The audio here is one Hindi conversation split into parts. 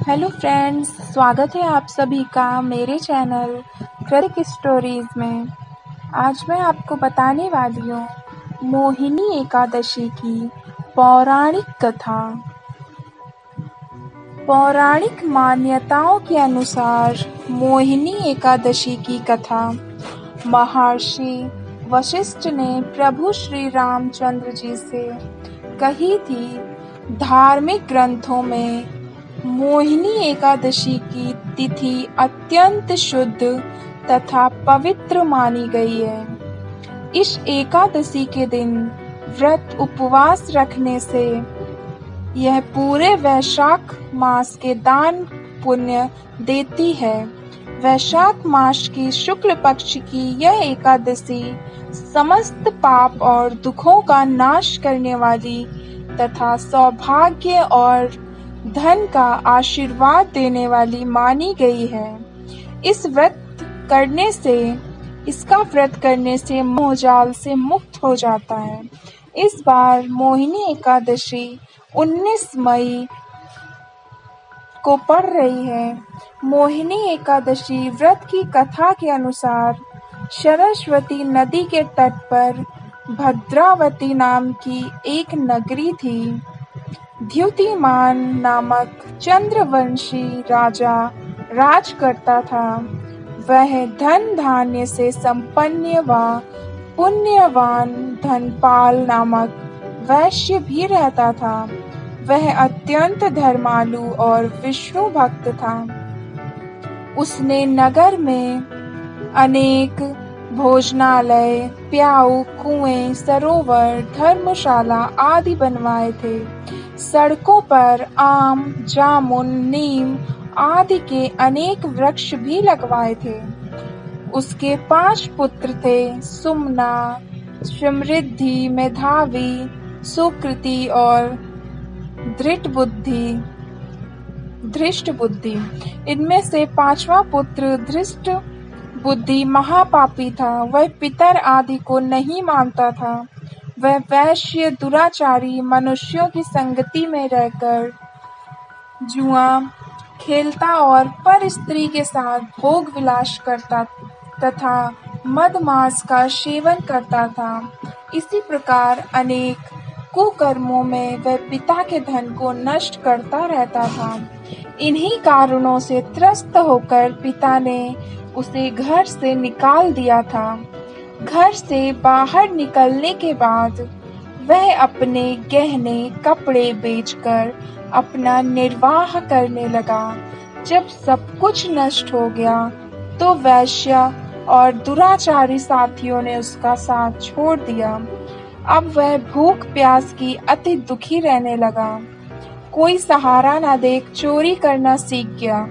हेलो फ्रेंड्स, स्वागत है आप सभी का मेरे चैनल कृतिक स्टोरीज में। आज मैं आपको बताने वाली हूँ मोहिनी एकादशी की पौराणिक कथा। पौराणिक मान्यताओं के अनुसार मोहिनी एकादशी की कथा महर्षि वशिष्ठ ने प्रभु श्री रामचंद्र जी से कही थी। धार्मिक ग्रंथों में मोहिनी एकादशी की तिथि अत्यंत शुद्ध तथा पवित्र मानी गई है। इस एकादशी के दिन व्रत उपवास रखने से यह पूरे वैशाख मास के दान पुण्य देती है। वैशाख मास की शुक्ल पक्ष की यह एकादशी समस्त पाप और दुखों का नाश करने वाली तथा सौभाग्य और धन का आशीर्वाद देने वाली मानी गई है। इसका व्रत करने से मोहजाल से मुक्त हो जाता है। इस बार मोहिनी एकादशी 19 मई को पड़ रही है। मोहिनी एकादशी व्रत की कथा के अनुसार सरस्वती नदी के तट पर भद्रावती नाम की एक नगरी थी। द्युतिमान नामक चंद्रवंशी राजा राज करता था। वह धन धान्य से संपन्न व पुण्यवान धनपाल नामक वैश्य भी रहता था। वह अत्यंत धर्मालु और विष्णु भक्त था। उसने नगर में अनेक भोजनालय, प्याऊ, कुएं, सरोवर, धर्मशाला आदि बनवाए थे। सड़कों पर आम, जामुन, नीम आदि के अनेक वृक्ष भी लगवाए थे। उसके 5 पुत्र थे, सुमना, समृद्धि, मेधावी, सुकृति और धृष्ट बुद्धि। इनमें से 5वां पुत्र धृष्ट बुद्धि महापापी था। वह पितर आदि को नहीं मानता था। वह वैश्य, दुराचारी, मनुष्यों की संगति में रहकर जुआ खेलता और पर स्त्री के साथ भोग विलास करता तथा मद-मांस का सेवन करता था। इसी प्रकार अनेक कुकर्मों में वह पिता के धन को नष्ट करता रहता था। इन्हीं कारणों से त्रस्त होकर पिता ने उसे घर से निकाल दिया था। घर से बाहर निकलने के बाद वह अपने गहने कपड़े बेचकर अपना निर्वाह करने लगा। जब सब कुछ नष्ट हो गया तो वैश्य और दुराचारी साथियों ने उसका साथ छोड़ दिया। अब वह भूख प्यास की अति दुखी रहने लगा। कोई सहारा न देख चोरी करना सीख गया।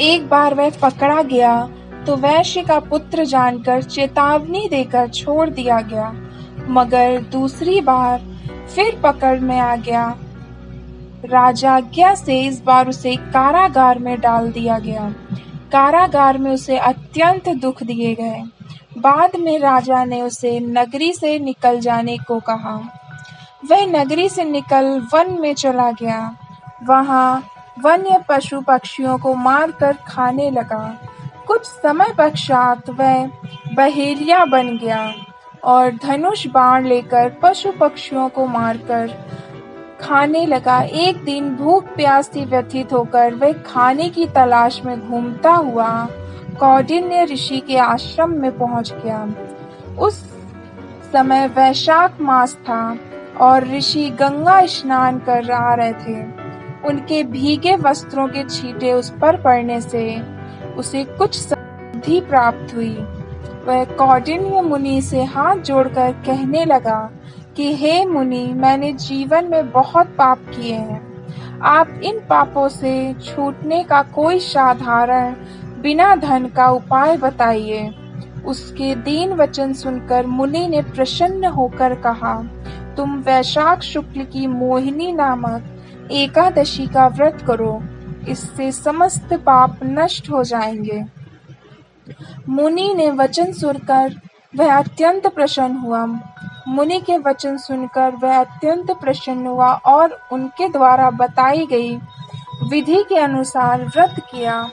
एक बार वह पकड़ा गया तो वैश्य का पुत्र जानकर चेतावनी देकर छोड़ दिया गया, मगर दूसरी बार फिर पकड़ में आ गया। राजाज्ञा से इस बार उसे कारागार में डाल दिया गया। कारागार में उसे अत्यंत दुख दिए गए। बाद में राजा ने उसे नगरी से निकल जाने को कहा। वह नगरी से निकल वन में चला गया। वहां वन्य पशु पक्षियों को मारकर खाने लगा। कुछ समय पश्चात वह बहेलिया बन गया और धनुष बाण लेकर पशु पक्षियों को मारकर खाने लगा। एक दिन भूख प्यास से व्यथित होकर वह खाने की तलाश में घूमता हुआ कौंडिन्य ऋषि के आश्रम में पहुंच गया। उस समय वैशाख मास था और ऋषि गंगा स्नान कर रहे थे। उनके भीगे वस्त्रों के छींटे उस पर पड़ने से उसे कुछ समृद्धि प्राप्त हुई। वह कौंडिन्य मुनि से हाथ जोड़कर कहने लगा कि हे मुनि, मैंने जीवन में बहुत पाप किए हैं। आप इन पापों से छूटने का कोई साधारण बिना धन का उपाय बताइए। उसके दीन वचन सुनकर मुनि ने प्रसन्न होकर कहा, तुम वैशाख शुक्ल की मोहिनी नामक एकादशी का व्रत करो, इससे समस्त पाप नष्ट हो जाएंगे। मुनि ने वचन सुनकर वह अत्यंत प्रसन्न हुआ। मुनि के वचन सुनकर वह अत्यंत प्रसन्न हुआ और उनके द्वारा बताई गई विधि के अनुसार व्रत किया।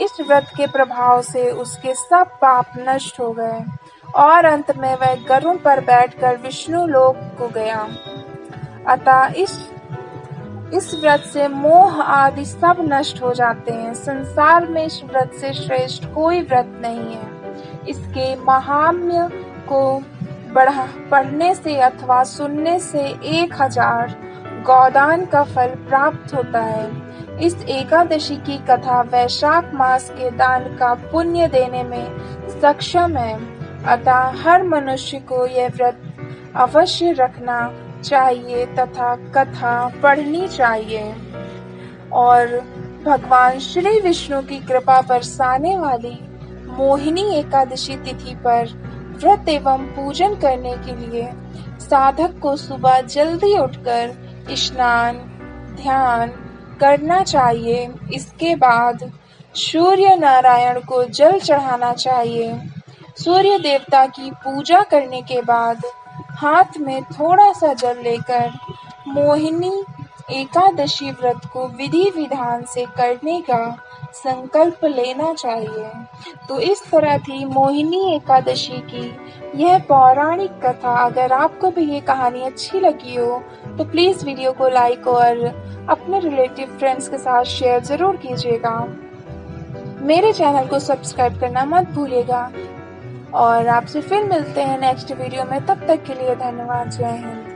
इस व्रत के प्रभाव से उसके सब पाप नष्ट हो गए और अंत में वह गरुड़ पर बैठकर विष्णु लोक को गया। अतः इस व्रत से मोह आदि सब नष्ट हो जाते हैं। संसार में इस व्रत से श्रेष्ठ कोई व्रत नहीं है। इसके महात्म्य को पढ़ने से अथवा सुनने से 1000 गोदान का फल प्राप्त होता है। इस एकादशी की कथा वैशाख मास के दान का पुण्य देने में सक्षम है। अतः हर मनुष्य को यह व्रत अवश्य रखना चाहिए तथा कथा पढ़नी चाहिए। और भगवान श्री विष्णु की कृपा बरसाने वाली मोहिनी एकादशी तिथि पर व्रत एवं पूजन करने के लिए साधक को सुबह जल्दी उठकर स्नान ध्यान करना चाहिए। इसके बाद सूर्य नारायण को जल चढ़ाना चाहिए। सूर्य देवता की पूजा करने के बाद हाथ में थोड़ा सा जल लेकर मोहिनी एकादशी व्रत को विधि विधान से करने का संकल्प लेना चाहिए। तो इस तरह थी मोहिनी एकादशी की यह पौराणिक कथा। अगर आपको भी ये कहानी अच्छी लगी हो तो प्लीज़ वीडियो को लाइक और अपने रिलेटिव फ्रेंड्स के साथ शेयर ज़रूर कीजिएगा। मेरे चैनल को सब्सक्राइब करना मत भूलिएगा और आपसे फिर मिलते हैं नेक्स्ट वीडियो में। तब तक के लिए धन्यवाद। जय हिंद।